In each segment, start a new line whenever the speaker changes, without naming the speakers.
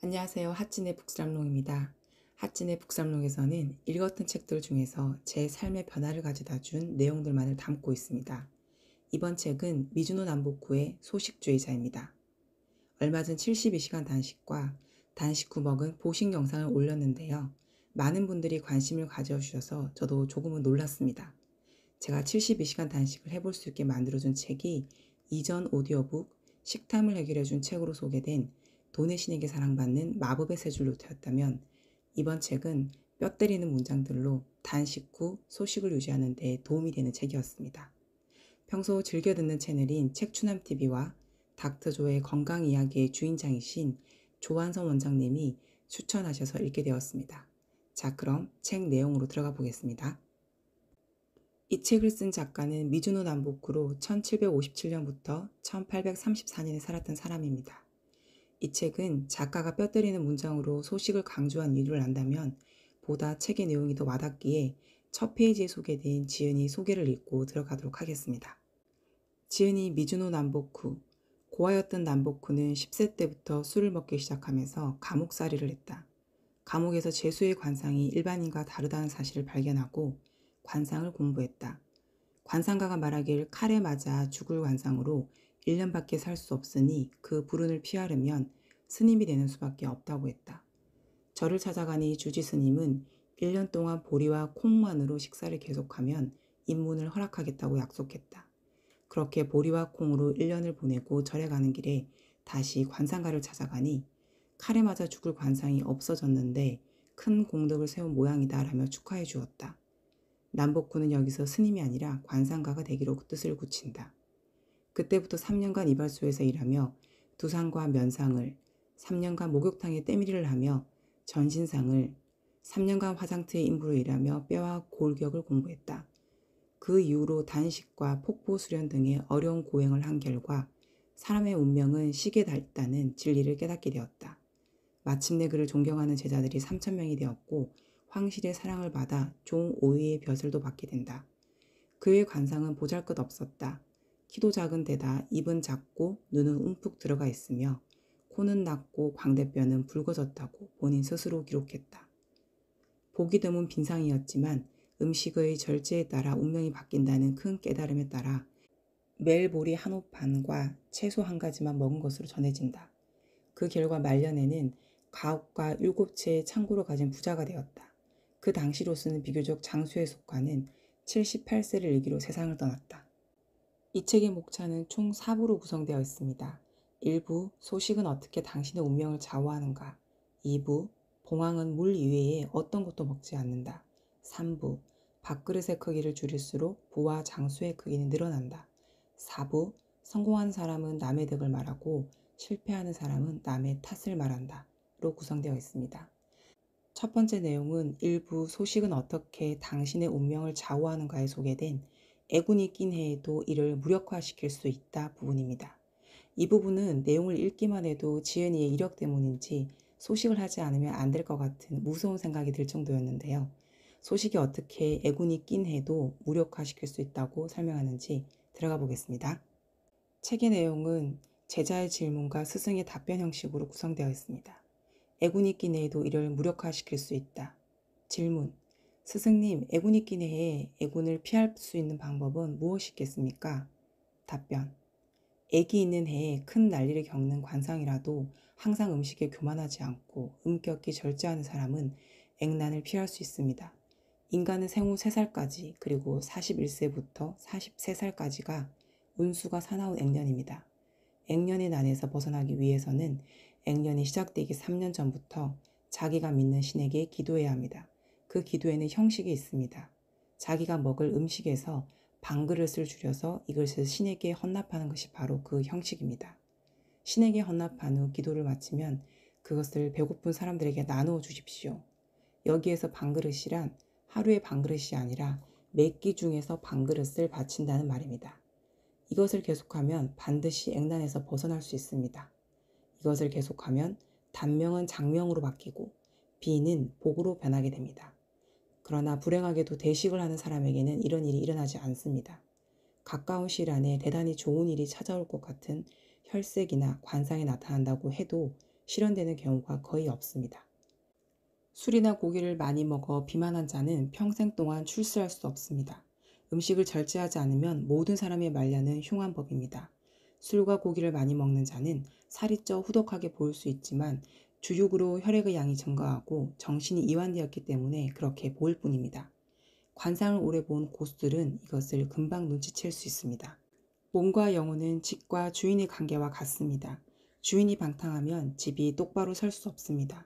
안녕하세요. 핫진의 북삼롱입니다. 핫진의 북삼롱에서는 읽었던 책들 중에서 제 삶의 변화를 가져다 준 내용들만을 담고 있습니다. 이번 책은 미즈노 남보쿠의 소식주의자입니다. 얼마 전 72시간 단식과 단식 후 먹은 보식 영상을 올렸는데요. 많은 분들이 관심을 가져주셔서 저도 조금은 놀랐습니다. 제가 72시간 단식을 해볼 수 있게 만들어준 책이 이전 오디오북 식탐을 해결해준 책으로 소개된 돈의 신에게 사랑받는 마법의 세 줄 노트였다면 이번 책은 뼈 때리는 문장들로 단식 후 소식을 유지하는 데 도움이 되는 책이었습니다. 평소 즐겨 듣는 채널인 책추남TV와 닥터조의 건강 이야기의 주인장이신 조한선 원장님이 추천하셔서 읽게 되었습니다. 자, 그럼 책 내용으로 들어가 보겠습니다. 이 책을 쓴 작가는 미즈노 남보쿠로 1757년부터 1834년에 살았던 사람입니다. 이 책은 작가가 뼈 때리는 문장으로 소식을 강조한 이유를 안다면 보다 책의 내용이 더 와닿기에 첫 페이지에 소개된 지은이 소개를 읽고 들어가도록 하겠습니다. 지은이 미즈노 남보쿠. 고아였던 남보쿠는 10세 때부터 술을 먹기 시작하면서 감옥살이를 했다. 감옥에서 재수의 관상이 일반인과 다르다는 사실을 발견하고 관상을 공부했다. 관상가가 말하길 칼에 맞아 죽을 관상으로 1년밖에 살 수 없으니 그 불운을 피하려면 스님이 되는 수밖에 없다고 했다. 절을 찾아가니 주지 스님은 1년 동안 보리와 콩만으로 식사를 계속하면 입문을 허락하겠다고 약속했다. 그렇게 보리와 콩으로 1년을 보내고 절에 가는 길에 다시 관상가를 찾아가니 칼에 맞아 죽을 관상이 없어졌는데 큰 공덕을 세운 모양이다 라며 축하해 주었다. 남보쿠는 여기서 스님이 아니라 관상가가 되기로 뜻을 굳힌다. 그때부터 3년간 이발소에서 일하며 두상과 면상을, 3년간 목욕탕에 때밀이를 하며 전신상을, 3년간 화장터에 인부로 일하며 뼈와 골격을 공부했다. 그 이후로 단식과 폭포 수련 등의 어려운 고행을 한 결과 사람의 운명은 식에 달다는 진리를 깨닫게 되었다. 마침내 그를 존경하는 제자들이 3,000명이 되었고 황실의 사랑을 받아 종 5위의 벼슬도 받게 된다. 그의 관상은 보잘것없었다. 키도 작은 데다 입은 작고 눈은 움푹 들어가 있으며 코는 낮고 광대뼈는 붉어졌다고 본인 스스로 기록했다. 보기 드문 빈상이었지만 음식의 절제에 따라 운명이 바뀐다는 큰 깨달음에 따라 매일 보리 한 옷 반과 채소 한 가지만 먹은 것으로 전해진다. 그 결과 말년에는 가옥과 7채의 창고를 가진 부자가 되었다. 그 당시로서는 비교적 장수에 속하는 78세를 일기로 세상을 떠났다. 이 책의 목차는 총 4부로 구성되어 있습니다. 1부 소식은 어떻게 당신의 운명을 좌우하는가. 2부 봉황은 물 이외에 어떤 것도 먹지 않는다. 3부 밥그릇의 크기를 줄일수록 부와 장수의 크기는 늘어난다. 4부 성공한 사람은 남의 덕을 말하고 실패하는 사람은 남의 탓을 말한다. 로 구성되어 있습니다. 첫 번째 내용은 일부 소식은 어떻게 당신의 운명을 좌우하는가에 소개된 애군이 낀 해에도 이를 무력화시킬 수 있다 부분입니다. 이 부분은 내용을 읽기만 해도 지은이의 이력 때문인지 소식을 하지 않으면 안 될 것 같은 무서운 생각이 들 정도였는데요. 소식이 어떻게 애군이 낀 해도 무력화시킬 수 있다고 설명하는지 들어가 보겠습니다. 책의 내용은 제자의 질문과 스승의 답변 형식으로 구성되어 있습니다. 애군이 낀 해에도 이를 무력화시킬 수 있다. 질문. 스승님, 애군이 낀 해에 애군을 피할 수 있는 방법은 무엇이겠습니까? 답변. 애기 있는 해에 큰 난리를 겪는 관상이라도 항상 음식에 교만하지 않고 엄격히 절제하는 사람은 액난을 피할 수 있습니다. 인간은 생후 3살까지 그리고 41세부터 43살까지가 운수가 사나운 액년입니다. 액년의 난에서 벗어나기 위해서는 액년이 시작되기 3년 전부터 자기가 믿는 신에게 기도해야 합니다. 그 기도에는 형식이 있습니다. 자기가 먹을 음식에서 밥그릇을 줄여서 이것을 신에게 헌납하는 것이 바로 그 형식입니다. 신에게 헌납한 후 기도를 마치면 그것을 배고픈 사람들에게 나누어 주십시오. 여기에서 밥그릇이란 하루의 밥그릇이 아니라 몇 끼 중에서 밥그릇을 바친다는 말입니다. 이것을 계속하면 반드시 액난에서 벗어날 수 있습니다. 이것을 계속하면 단명은 장명으로 바뀌고 비는 복으로 변하게 됩니다. 그러나 불행하게도 대식을 하는 사람에게는 이런 일이 일어나지 않습니다. 가까운 시일 안에 대단히 좋은 일이 찾아올 것 같은 혈색이나 관상이 나타난다고 해도 실현되는 경우가 거의 없습니다. 술이나 고기를 많이 먹어 비만한 자는 평생 동안 출세할 수 없습니다. 음식을 절제하지 않으면 모든 사람이 말려는 흉한 법입니다. 술과 고기를 많이 먹는 자는 살이 쪄 후덕하게 보일 수 있지만 주육으로 혈액의 양이 증가하고 정신이 이완되었기 때문에 그렇게 보일 뿐입니다. 관상을 오래 본 고수들은 이것을 금방 눈치챌 수 있습니다. 몸과 영혼은 집과 주인의 관계와 같습니다. 주인이 방탕하면 집이 똑바로 설 수 없습니다.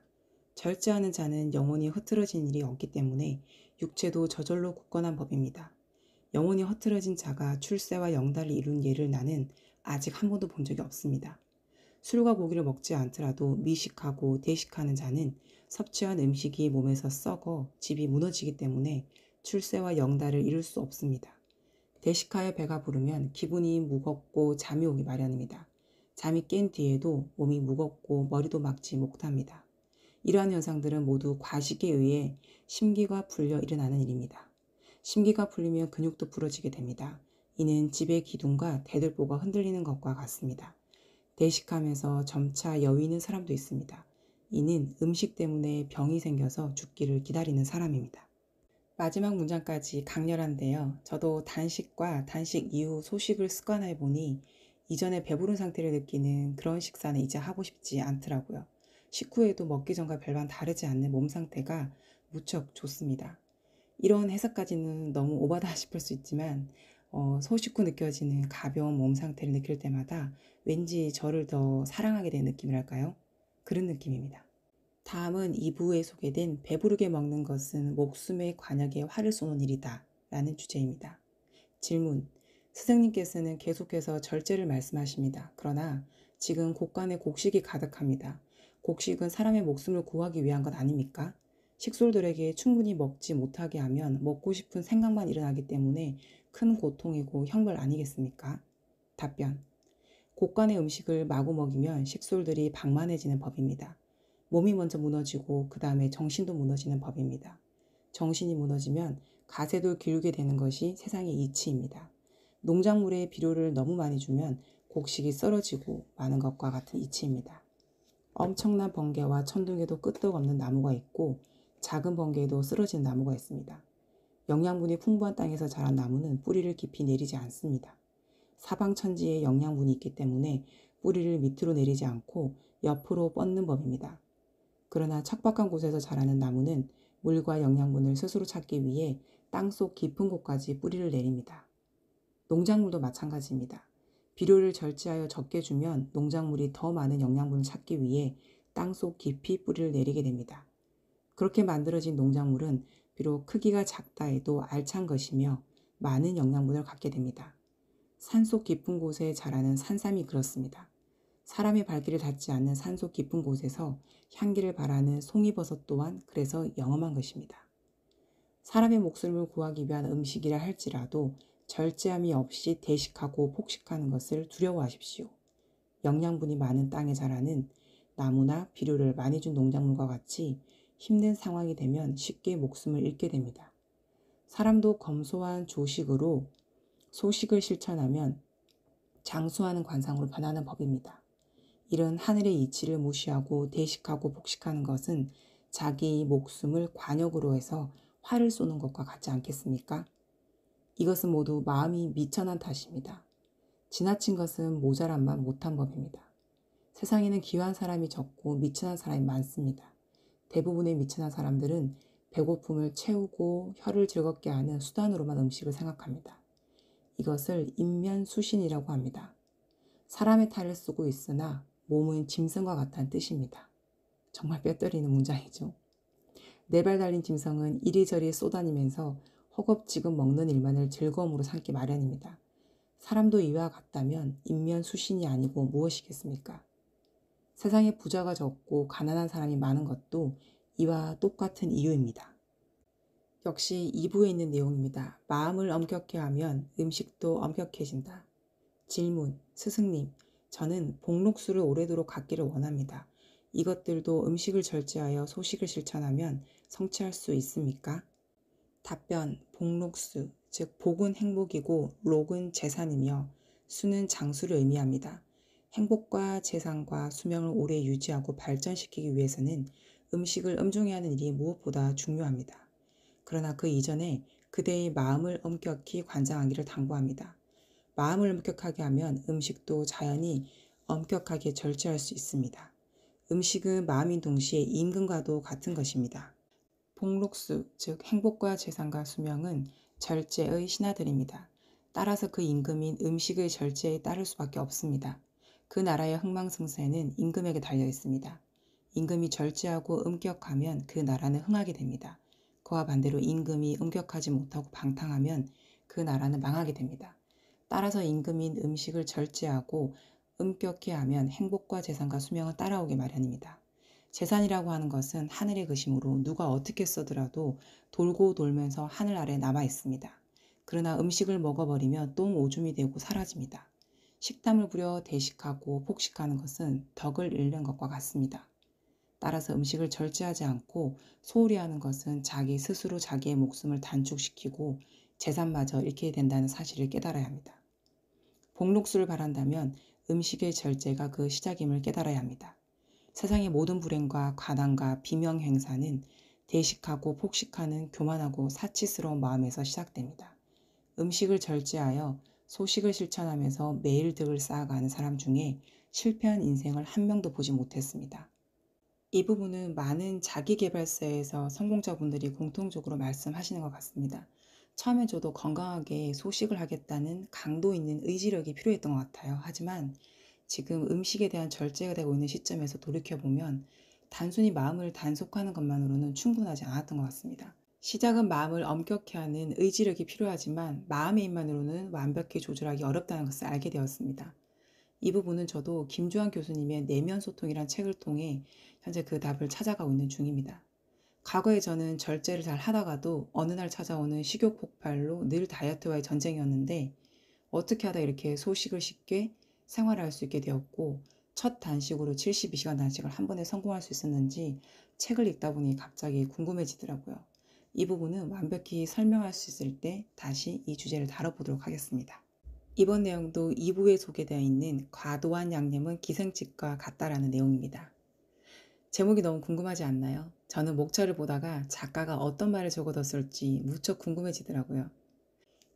절제하는 자는 영혼이 흐트러진 일이 없기 때문에 육체도 저절로 굳건한 법입니다. 영혼이 흐트러진 자가 출세와 영달을 이룬 예를 나는 아직 한 번도 본 적이 없습니다. 술과 고기를 먹지 않더라도 미식하고 대식하는 자는 섭취한 음식이 몸에서 썩어 집이 무너지기 때문에 출세와 영달을 이룰 수 없습니다. 대식하여 배가 부르면 기분이 무겁고 잠이 오기 마련입니다. 잠이 깬 뒤에도 몸이 무겁고 머리도 막지 못합니다. 이러한 현상들은 모두 과식에 의해 심기가 풀려 일어나는 일입니다. 심기가 풀리면 근육도 부러지게 됩니다. 이는 집의 기둥과 대들보가 흔들리는 것과 같습니다. 대식하면서 점차 여위는 사람도 있습니다. 이는 음식 때문에 병이 생겨서 죽기를 기다리는 사람입니다. 마지막 문장까지 강렬한데요. 저도 단식과 단식 이후 소식을 습관해 보니 이전에 배부른 상태를 느끼는 그런 식사는 이제 하고 싶지 않더라고요. 식후에도 먹기 전과 별반 다르지 않는 몸 상태가 무척 좋습니다. 이런 해석까지는 너무 오바다 싶을 수 있지만 소식 후 느껴지는 가벼운 몸 상태를 느낄 때마다 왠지 저를 더 사랑하게 된 느낌이랄까요? 그런 느낌입니다. 다음은 2부에 소개된 배부르게 먹는 것은 목숨의 관역에 활을 쏘는 일이다 라는 주제입니다. 질문. 스승님께서는 계속해서 절제를 말씀하십니다. 그러나 지금 곳간에 곡식이 가득합니다. 곡식은 사람의 목숨을 구하기 위한 것 아닙니까? 식솔들에게 충분히 먹지 못하게 하면 먹고 싶은 생각만 일어나기 때문에 큰 고통이고 형벌 아니겠습니까? 답변. 곳간의 음식을 마구 먹이면 식솔들이 방만해지는 법입니다. 몸이 먼저 무너지고 그 다음에 정신도 무너지는 법입니다. 정신이 무너지면 가세도 기울게 되는 것이 세상의 이치입니다. 농작물에 비료를 너무 많이 주면 곡식이 썰어지고 마는 것과 같은 이치입니다. 엄청난 번개와 천둥에도 끄떡 없는 나무가 있고 작은 번개에도 쓰러지는 나무가 있습니다. 영양분이 풍부한 땅에서 자란 나무는 뿌리를 깊이 내리지 않습니다. 사방천지에 영양분이 있기 때문에 뿌리를 밑으로 내리지 않고 옆으로 뻗는 법입니다. 그러나 척박한 곳에서 자라는 나무는 물과 영양분을 스스로 찾기 위해 땅속 깊은 곳까지 뿌리를 내립니다. 농작물도 마찬가지입니다. 비료를 절제하여 적게 주면 농작물이 더 많은 영양분을 찾기 위해 땅속 깊이 뿌리를 내리게 됩니다. 그렇게 만들어진 농작물은 비록 크기가 작다 해도 알찬 것이며 많은 영양분을 갖게 됩니다. 산속 깊은 곳에 자라는 산삼이 그렇습니다. 사람의 발길을 닿지 않는 산속 깊은 곳에서 향기를 발하는 송이버섯 또한 그래서 영험한 것입니다. 사람의 목숨을 구하기 위한 음식이라 할지라도 절제함이 없이 대식하고 폭식하는 것을 두려워하십시오. 영양분이 많은 땅에 자라는 나무나 비료를 많이 준 농작물과 같이 힘든 상황이 되면 쉽게 목숨을 잃게 됩니다. 사람도 검소한 조식으로 소식을 실천하면 장수하는 관상으로 변하는 법입니다. 이런 하늘의 이치를 무시하고 대식하고 폭식하는 것은 자기 목숨을 관역으로 해서 활을 쏘는 것과 같지 않겠습니까? 이것은 모두 마음이 미천한 탓입니다. 지나친 것은 모자란만 못한 법입니다. 세상에는 귀한 사람이 적고 미천한 사람이 많습니다. 대부분의 미천한 사람들은 배고픔을 채우고 혀를 즐겁게 하는 수단으로만 음식을 생각합니다. 이것을 인면수신이라고 합니다. 사람의 탈을 쓰고 있으나 몸은 짐승과 같다는 뜻입니다. 정말 뼈 때리는 문장이죠. 네 발 달린 짐승은 이리저리 쏘다니면서 허겁지겁 먹는 일만을 즐거움으로 삼기 마련입니다. 사람도 이와 같다면 인면수신이 아니고 무엇이겠습니까? 세상에 부자가 적고 가난한 사람이 많은 것도 이와 똑같은 이유입니다. 역시 2부에 있는 내용입니다. 마음을 엄격해 하면 음식도 엄격해진다. 질문. 스승님, 저는 복록수를 오래도록 갖기를 원합니다. 이것들도 음식을 절제하여 소식을 실천하면 성취할 수 있습니까? 답변. 복록수, 즉 복은 행복이고 록은 재산이며 수는 장수를 의미합니다. 행복과 재산과 수명을 오래 유지하고 발전시키기 위해서는 음식을 음종해야 하는 일이 무엇보다 중요합니다. 그러나 그 이전에 그대의 마음을 엄격히 관장하기를 당부합니다. 마음을 엄격하게 하면 음식도 자연히 엄격하게 절제할 수 있습니다. 음식은 마음인 동시에 임금과도 같은 것입니다. 복록수, 즉 행복과 재산과 수명은 절제의 신하들입니다. 따라서 그 임금인 음식의 절제에 따를 수밖에 없습니다. 그 나라의 흥망성쇠는 임금에게 달려 있습니다. 임금이 절제하고 엄격하면 그 나라는 흥하게 됩니다. 그와 반대로 임금이 엄격하지 못하고 방탕하면 그 나라는 망하게 됩니다. 따라서 임금인 음식을 절제하고 엄격히 하면 행복과 재산과 수명은 따라오게 마련입니다. 재산이라고 하는 것은 하늘의 것이므로 누가 어떻게 써더라도 돌고 돌면서 하늘 아래 남아 있습니다. 그러나 음식을 먹어버리면 똥 오줌이 되고 사라집니다. 식탐을 부려 대식하고 폭식하는 것은 덕을 잃는 것과 같습니다. 따라서 음식을 절제하지 않고 소홀히 하는 것은 자기 스스로 자기의 목숨을 단축시키고 재산마저 잃게 된다는 사실을 깨달아야 합니다. 복록수를 바란다면 음식의 절제가 그 시작임을 깨달아야 합니다. 세상의 모든 불행과 가난과 비명 행사는 대식하고 폭식하는 교만하고 사치스러운 마음에서 시작됩니다. 음식을 절제하여 소식을 실천하면서 매일 덕을 쌓아가는 사람 중에 실패한 인생을 한 명도 보지 못했습니다. 이 부분은 많은 자기계발서에서 성공자분들이 공통적으로 말씀하시는 것 같습니다. 처음에 저도 건강하게 소식을 하겠다는 강도 있는 의지력이 필요했던 것 같아요. 하지만 지금 음식에 대한 절제가 되고 있는 시점에서 돌이켜보면 단순히 마음을 단속하는 것만으로는 충분하지 않았던 것 같습니다. 시작은 마음을 엄격히 하는 의지력이 필요하지만 마음의 힘만으로는 완벽히 조절하기 어렵다는 것을 알게 되었습니다. 이 부분은 저도 김주환 교수님의 내면소통이란 책을 통해 현재 그 답을 찾아가고 있는 중입니다. 과거에 저는 절제를 잘 하다가도 어느 날 찾아오는 식욕 폭발로 늘 다이어트와의 전쟁이었는데 어떻게 하다 이렇게 소식을 쉽게 생활할 수 있게 되었고 첫 단식으로 72시간 단식을 한 번에 성공할 수 있었는지 책을 읽다 보니 갑자기 궁금해지더라고요. 이 부분은 완벽히 설명할 수 있을 때 다시 이 주제를 다뤄보도록 하겠습니다. 이번 내용도 2부에 소개되어 있는 과도한 양념은 기생집과 같다라는 내용입니다. 제목이 너무 궁금하지 않나요? 저는 목차를 보다가 작가가 어떤 말을 적어뒀을지 무척 궁금해지더라고요.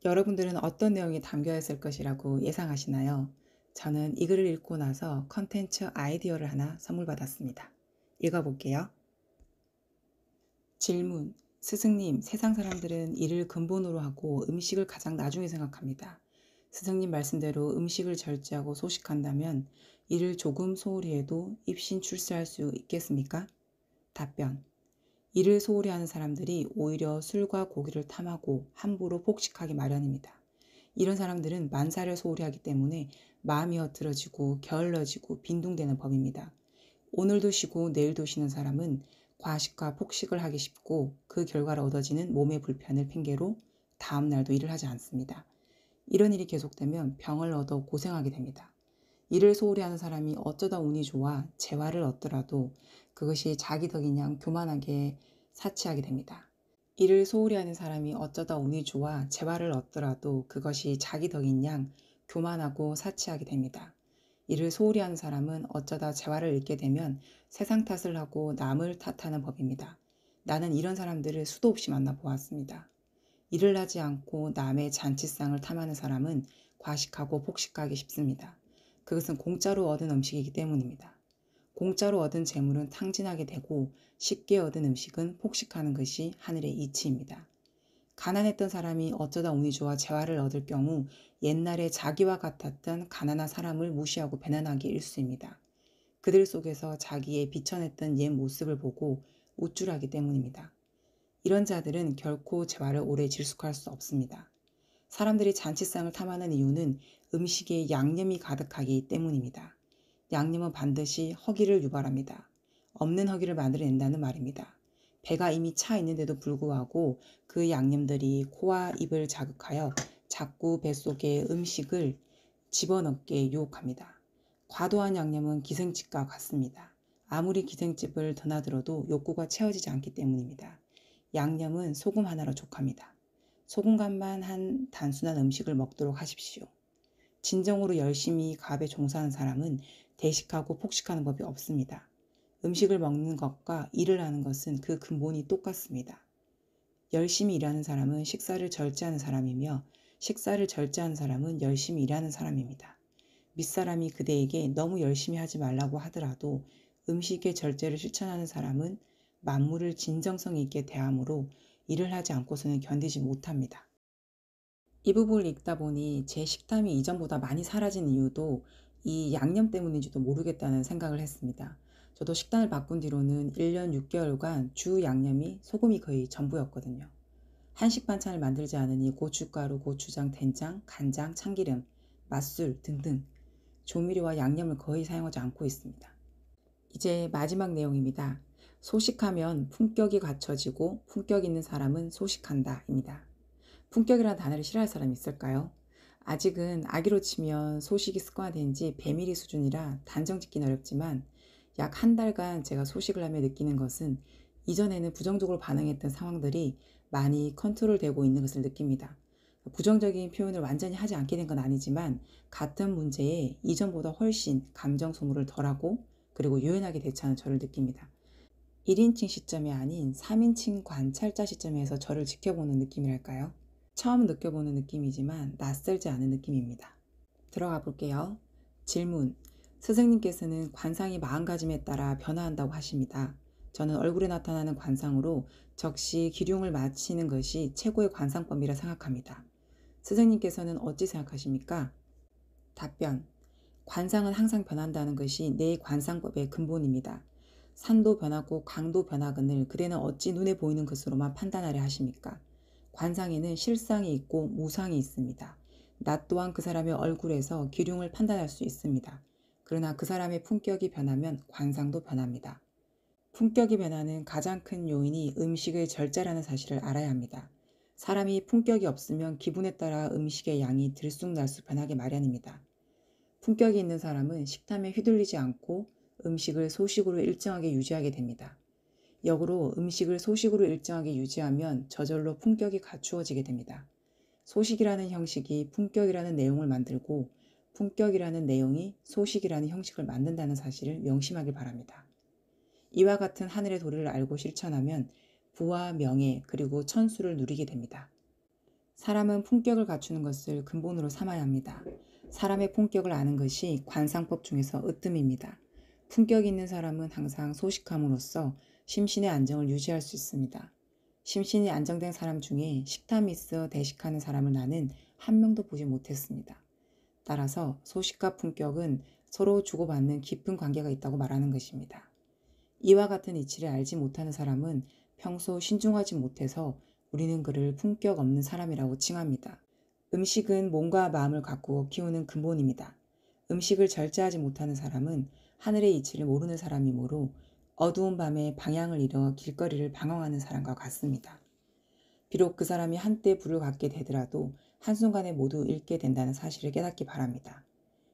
여러분들은 어떤 내용이 담겨 있을 것이라고 예상하시나요? 저는 이 글을 읽고 나서 컨텐츠 아이디어를 하나 선물 받았습니다. 읽어볼게요. 질문. 스승님, 세상 사람들은 일을 근본으로 하고 음식을 가장 나중에 생각합니다. 스승님 말씀대로 음식을 절제하고 소식한다면 일을 조금 소홀히 해도 입신 출세할 수 있겠습니까? 답변. 일을 소홀히 하는 사람들이 오히려 술과 고기를 탐하고 함부로 폭식하기 마련입니다. 이런 사람들은 만사를 소홀히 하기 때문에 마음이 흐트러지고 게을러지고 빈둥대는 법입니다. 오늘도 쉬고 내일도 쉬는 사람은 과식과 폭식을 하기 쉽고 그 결과로 얻어지는 몸의 불편을 핑계로 다음 날도 일을 하지 않습니다. 이런 일이 계속되면 병을 얻어 고생하게 됩니다. 일을 소홀히 하는 사람이 어쩌다 운이 좋아 재화를 얻더라도 그것이 자기 덕인 양 교만하게 사치하게 됩니다. 일을 소홀히 하는 사람이 어쩌다 운이 좋아 재화를 얻더라도 그것이 자기 덕인 양 교만하고 사치하게 됩니다. 일을 소홀히 하는 사람은 어쩌다 재화를 잃게 되면 세상 탓을 하고 남을 탓하는 법입니다. 나는 이런 사람들을 수도 없이 만나보았습니다. 일을 하지 않고 남의 잔치상을 탐하는 사람은 과식하고 폭식하기 쉽습니다. 그것은 공짜로 얻은 음식이기 때문입니다. 공짜로 얻은 재물은 탕진하게 되고 쉽게 얻은 음식은 폭식하는 것이 하늘의 이치입니다. 가난했던 사람이 어쩌다 운이 좋아 재화를 얻을 경우 옛날에 자기와 같았던 가난한 사람을 무시하고 배난하기 일쑤입니다. 그들 속에서 자기의 비천했던 옛 모습을 보고 우쭐하기 때문입니다. 이런 자들은 결코 재화를 오래 질숙할 수 없습니다. 사람들이 잔치상을 탐하는 이유는 음식에 양념이 가득하기 때문입니다. 양념은 반드시 허기를 유발합니다. 없는 허기를 만들어낸다는 말입니다. 배가 이미 차 있는데도 불구하고 그 양념들이 코와 입을 자극하여 자꾸 뱃속에 음식을 집어넣게 유혹합니다. 과도한 양념은 기생집과 같습니다. 아무리 기생집을 드나들어도 욕구가 채워지지 않기 때문입니다. 양념은 소금 하나로 족합니다. 소금간만 한 단순한 음식을 먹도록 하십시오. 진정으로 열심히 가업에 종사하는 사람은 대식하고 폭식하는 법이 없습니다. 음식을 먹는 것과 일을 하는 것은 그 근본이 똑같습니다. 열심히 일하는 사람은 식사를 절제하는 사람이며 식사를 절제하는 사람은 열심히 일하는 사람입니다. 윗사람이 그대에게 너무 열심히 하지 말라고 하더라도 음식의 절제를 실천하는 사람은 만물을 진정성 있게 대함으로 일을 하지 않고서는 견디지 못합니다. 이 부분을 읽다 보니 제 식탐이 이전보다 많이 사라진 이유도 이 양념 때문인지도 모르겠다는 생각을 했습니다. 저도 식단을 바꾼 뒤로는 1년 6개월간 주 양념이 소금이 거의 전부였거든요. 한식 반찬을 만들지 않으니 고춧가루, 고추장, 된장, 간장, 참기름, 맛술 등등 조미료와 양념을 거의 사용하지 않고 있습니다. 이제 마지막 내용입니다. 소식하면 품격이 갖춰지고 품격 있는 사람은 소식한다입니다. 품격이라는 단어를 싫어할 사람이 있을까요? 아직은 아기로 치면 소식이 습관화된 지 배밀이 수준이라 단정 짓기는 어렵지만 약 한 달간 제가 소식을 하며 느끼는 것은 이전에는 부정적으로 반응했던 상황들이 많이 컨트롤되고 있는 것을 느낍니다. 부정적인 표현을 완전히 하지 않게 된 건 아니지만 같은 문제에 이전보다 훨씬 감정 소모를 덜하고 그리고 유연하게 대처하는 저를 느낍니다. 1인칭 시점이 아닌 3인칭 관찰자 시점에서 저를 지켜보는 느낌이랄까요? 처음 느껴보는 느낌이지만 낯설지 않은 느낌입니다. 들어가 볼게요. 질문. 스승님께서는 관상이 마음가짐에 따라 변화한다고 하십니다. 저는 얼굴에 나타나는 관상으로 적시 기륭을 맞히는 것이 최고의 관상법이라 생각합니다. 스승님께서는 어찌 생각하십니까? 답변. 관상은 항상 변한다는 것이 내 관상법의 근본입니다. 산도 변하고 강도 변하거늘 그대는 어찌 눈에 보이는 것으로만 판단하려 하십니까? 관상에는 실상이 있고 무상이 있습니다. 나 또한 그 사람의 얼굴에서 기륭을 판단할 수 있습니다. 그러나 그 사람의 품격이 변하면 관상도 변합니다. 품격이 변하는 가장 큰 요인이 음식의 절제라는 사실을 알아야 합니다. 사람이 품격이 없으면 기분에 따라 음식의 양이 들쑥날쑥 변하게 마련입니다. 품격이 있는 사람은 식탐에 휘둘리지 않고 음식을 소식으로 일정하게 유지하게 됩니다. 역으로 음식을 소식으로 일정하게 유지하면 저절로 품격이 갖추어지게 됩니다. 소식이라는 형식이 품격이라는 내용을 만들고 품격이라는 내용이 소식이라는 형식을 만든다는 사실을 명심하길 바랍니다. 이와 같은 하늘의 도리를 알고 실천하면 부와 명예 그리고 천수를 누리게 됩니다. 사람은 품격을 갖추는 것을 근본으로 삼아야 합니다. 사람의 품격을 아는 것이 관상법 중에서 으뜸입니다. 품격 있는 사람은 항상 소식함으로써 심신의 안정을 유지할 수 있습니다. 심신이 안정된 사람 중에 식탐이 있어 대식하는 사람을 나는 한 명도 보지 못했습니다. 따라서 소식과 품격은 서로 주고받는 깊은 관계가 있다고 말하는 것입니다. 이와 같은 이치를 알지 못하는 사람은 평소 신중하지 못해서 우리는 그를 품격 없는 사람이라고 칭합니다. 음식은 몸과 마음을 가꾸어 키우는 근본입니다. 음식을 절제하지 못하는 사람은 하늘의 이치를 모르는 사람이므로 어두운 밤에 방향을 잃어 길거리를 방황하는 사람과 같습니다. 비록 그 사람이 한때 불을 갖게 되더라도 한순간에 모두 잃게 된다는 사실을 깨닫기 바랍니다.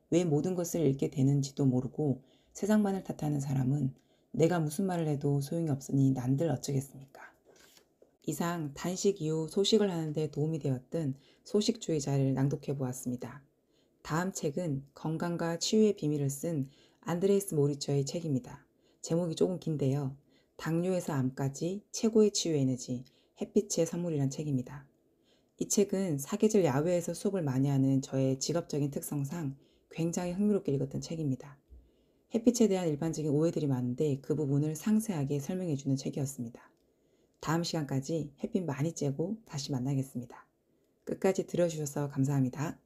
왜 모든 것을 잃게 되는지도 모르고 세상만을 탓하는 사람은 내가 무슨 말을 해도 소용이 없으니 난들 어쩌겠습니까? 이상 단식 이후 소식을 하는 데 도움이 되었던 소식주의자를 낭독해 보았습니다. 다음 책은 건강과 치유의 비밀을 쓴 안드레이스 모리처의 책입니다. 제목이 조금 긴데요. 당뇨에서 암까지 최고의 치유 에너지, 햇빛의 선물이란 책입니다. 이 책은 사계절 야외에서 수업을 많이 하는 저의 직업적인 특성상 굉장히 흥미롭게 읽었던 책입니다. 햇빛에 대한 일반적인 오해들이 많은데 그 부분을 상세하게 설명해주는 책이었습니다. 다음 시간까지 햇빛 많이 쬐고 다시 만나겠습니다. 끝까지 들어주셔서 감사합니다.